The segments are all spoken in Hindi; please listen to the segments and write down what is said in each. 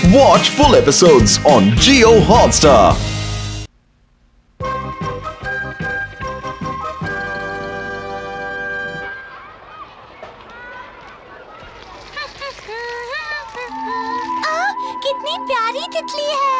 Watch full episodes on Jio Hotstar. कितनी प्यारी तितली है।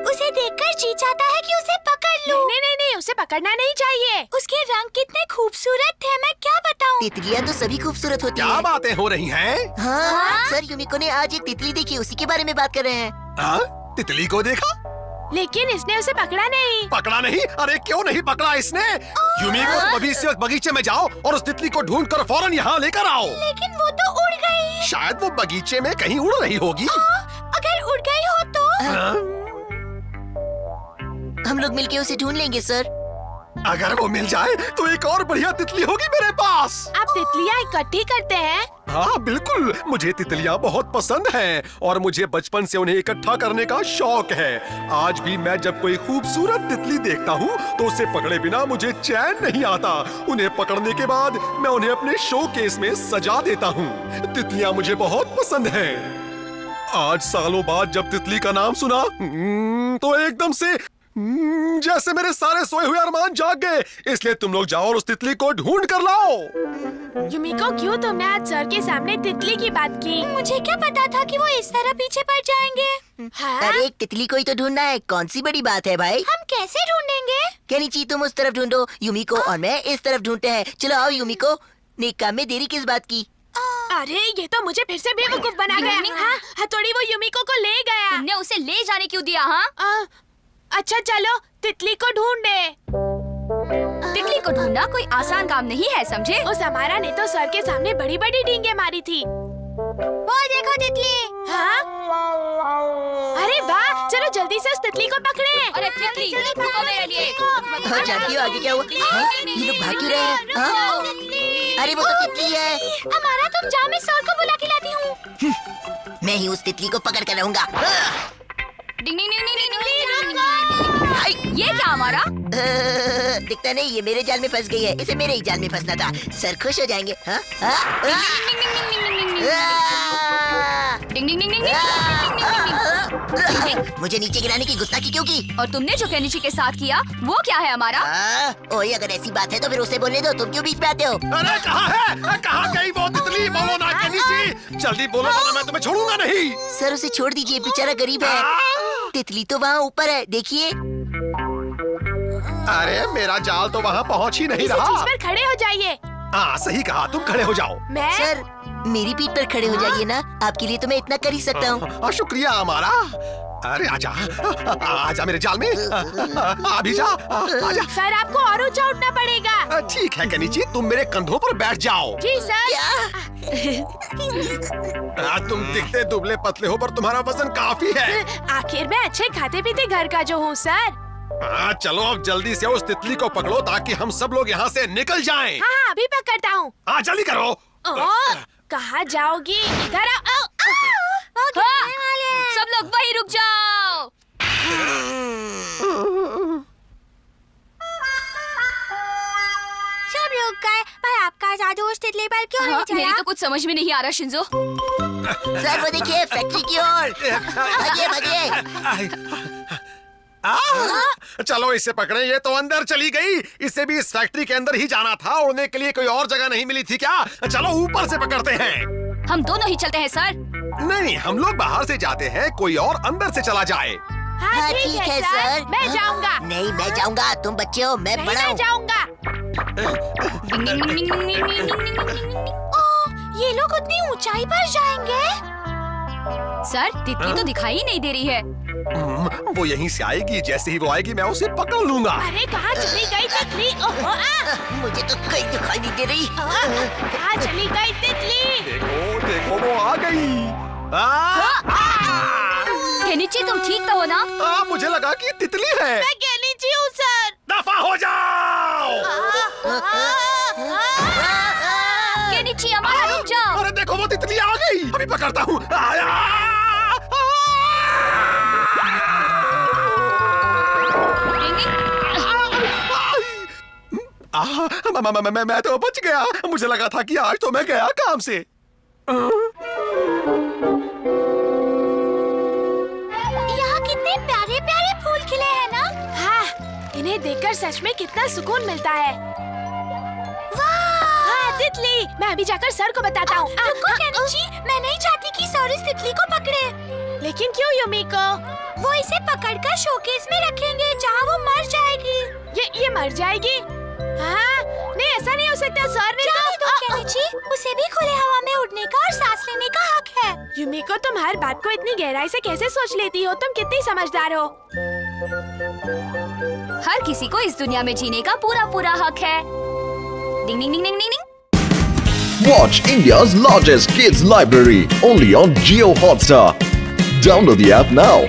उसे देखकर जी चाहता है कि उसे पकड़ लूं। नहीं, उसे पकड़ना नहीं चाहिए। उसके रंग कितने खूबसूरत थे, मैं क्या बताऊं। तितलियां तो सभी खूबसूरत होती क्या हैं। बातें हो रही हैं? हाँ, सर युमिको ने आज एक तितली देखी, उसी के बारे में बात कर रहे हैं। हाँ? तितली को देखा? लेकिन इसने उसे पकड़ा नहीं। पकड़ा नहीं? अरे क्यों नहीं पकड़ा इसने? युमिको, तुम अभी इस वक्त बगीचे में जाओ और उस तितली को ढूंढकर फौरन यहाँ लेकर आओ। लेकिन वो तो उड़ गई। शायद वो बगीचे में कहीं उड़ रही होगी। अगर उड़ गई हो तो? हम लोग मिलके उसे ढूंढ लेंगे सर। अगर वो मिल जाए तो एक और बढ़िया तितली होगी मेरे पास। आप तितलियां इकट्ठी करते हैं? हाँ बिल्कुल, मुझे तितलियां बहुत पसंद हैं और मुझे बचपन से उन्हें इकट्ठा करने का शौक है। आज भी मैं जब कोई खूबसूरत तितली देखता हूँ तो उसे पकड़े बिना मुझे चैन नहीं आता। उन्हें पकड़ने के बाद मैं उन्हें अपने शोकेस में सजा देता हूँ। तितलियां मुझे बहुत पसंद हैं। आज सालों बाद जब तितली का नाम सुना तो एकदम से जैसे मेरे सारे सोए हुए अरमान जाग गए। इसलिए तुम लोग जाओ और उस तितली को ढूंढ कर लाओ। युमिको, क्यों तुमने आज सर के सामने तितली की बात की? मुझे क्या पता था कि वो इस तरह पीछे पड़ जाएंगे। हाँ? अरे एक तितली को ही तो ढूंढना है, कौन सी बड़ी बात है भाई। हम कैसे ढूंढेंगे? केनिची तुम उस तरफ ढूंढो, युमिको और मैं इस तरफ ढूंढते हैं। चलो आओ युमिको, नेक काम में देरी किस बात की। अरे ये तो मुझे फिर से बेवकूफ बना गया। हाँ, हथौड़ी वो युमिको को ले गया। तुमने उसे ले जाने क्यों दिया? हाँ, अच्छा चलो तितली को ढूंढे। तितली को ढूंढना कोई आसान काम नहीं है, समझे? उस हमारा ने तो सर के सामने बड़ी बड़ी डींगे मारी थी। वो देखो तितली। हाँ? अरे वाह, चलो जल्दी से उस तितली को पकड़े। अरे तितली, रुको मेरे लिए। हाँ जानती हो आगे क्या हुआ? हाँ? ये लोग भाग क्यों रहे हैं? हाँ? अरे वो तो तितली है। हमारा, तुम जाओ, मैं सर को बुला के लाती हूँ। मैं ही उस तितली को पकड़ कर रहूंगा। डिंग डिंग डिंग डिंग डिंग डिंग डिंग। ये क्या हमारा? दिखता नहीं, ये मेरे जाल में फंस गई है। इसे मेरे ही जाल में फंसना था। सर खुश हो जाएंगे। हाँ? हाँ? डिंग डिंग डिंग डिंग। मुझे नीचे गिराने की गुस्ताखी क्यों की? और तुमने जो केनिची के साथ किया वो क्या है हमारा? ओए अगर ऐसी बात है तो फिर उसे बोलने दो, तुम क्यों बीच में आते हो? अरे कहाँ है? कहाँ गई वो तितली? बोलो ना केनिची, जल्दी बोलो वरना मैं तुम्हें छोड़ूंगा नहीं। सर उसे छोड़ दीजिए, बेचारा गरीब है। तितली तो वहाँ ऊपर है, देखिए। अरे मेरा जाल तो वहाँ पहुँच ही नहीं इसी रहा। चीज पर खड़े हो जाइए। हाँ सही कहा, तुम खड़े हो जाओ। मैं? सर मेरी पीठ पर खड़े हो जाइए ना, आपके लिए तो मैं इतना कर ही सकता हूँ। शुक्रिया हमारा। अरे आजा, आजा मेरे जाल में। अभी जा, आजा। सर आपको और ऊंचा उठना पड़ेगा। ठीक है केनिची, तुम मेरे कंधों पर बैठ जाओ। जी सर। तुम दिखते दुबले पतले हो पर तुम्हारा वजन काफी है। आखिर मैं अच्छे खाते पीते घर का जो हूँ सर। चलो अब जल्दी से उस तितली को पकड़ो ताकि हम सब लोग यहाँ से निकल जाएं। हाँ अभी पकड़ता हूँ। हाँ जल्दी करो। कहाँ जाओगी? इधर आओ। हाँ, सब लोग वहीं रुक जाओ। सब रुक गए, पर आपका जादू उस तितली पर क्यों नहीं चला? मेरी तो कुछ समझ में नहीं आ रहा शिंजो। सर वो देखिए फैक्ट्री की ओर। भागिए भागिए। चलो इसे पकड़े, ये तो अंदर चली गई। इसे भी इस फैक्ट्री के अंदर ही जाना था, उड़ने के लिए कोई और जगह नहीं मिली थी क्या? चलो ऊपर से पकड़ते हैं। हम दोनों ही चलते हैं सर। नहीं, हम लोग बाहर से जाते हैं, कोई और अंदर से चला जाए। हाँ ठीक है सर। मैं जाऊँगा। नहीं मैं जाऊंगा, तुम बच्चे हो, मैं बड़ा मैं हूँ। जाऊँगा। ये लोग उतनी ऊंचाई पर जाएंगे? सर तितली तो दिखाई ही नहीं दे रही है। वो यहीं से आएगी, जैसे ही वो आएगी मैं उसे पकड़ लूंगा। अरे कहाँ चली गई तितली? ओहो, मुझे तो कहीं दिखाई नहीं दे रही। कहाँ चली गई तितली? देखो देखो वो आ गई। केनिची तुम ठीक तो हो ना? मुझे लगा कि तितली है। मैं केनिची हूँ सर। दफा हो जाओ। केनिची हमारा रुक जाओ। अरे देखो वो तितली आ गई, अभी पकड़ता हूँ। मैं तो बच गया। मुझे लगा था कि आज तो मैं गया काम से। यहाँ कितने प्यारे प्यारे फूल खिले हैं ना। हाँ, इन्हें देखकर सच में कितना सुकून मिलता है। हाँ, तितली, मैं अभी जाकर सर को बताता हूँ। रुको केनिची, मैं नहीं चाहती कि सर इस तितली को पकड़े। लेकिन क्यों युमिको? वो इसे पकड़कर शोकेस में रखेंगे जहाँ वो मर जाएगी। ये मर जाएगी? हाँ, नहीं ऐसा नहीं हो सकता। सर ने जाने दो केनिची, उसे भी खुले हवा में उड़ने का और सांस लेने का हक है। युमिको, तुम हर बात को इतनी गहराई से कैसे सोच लेती हो? तुम कितनी समझदार हो। हर किसी को इस दुनिया में जीने का पूरा हक है। डिंग डिंग डिंग डिंग डिंग। Watch India's largest kids library only on Jio Hotstar. Download the app now.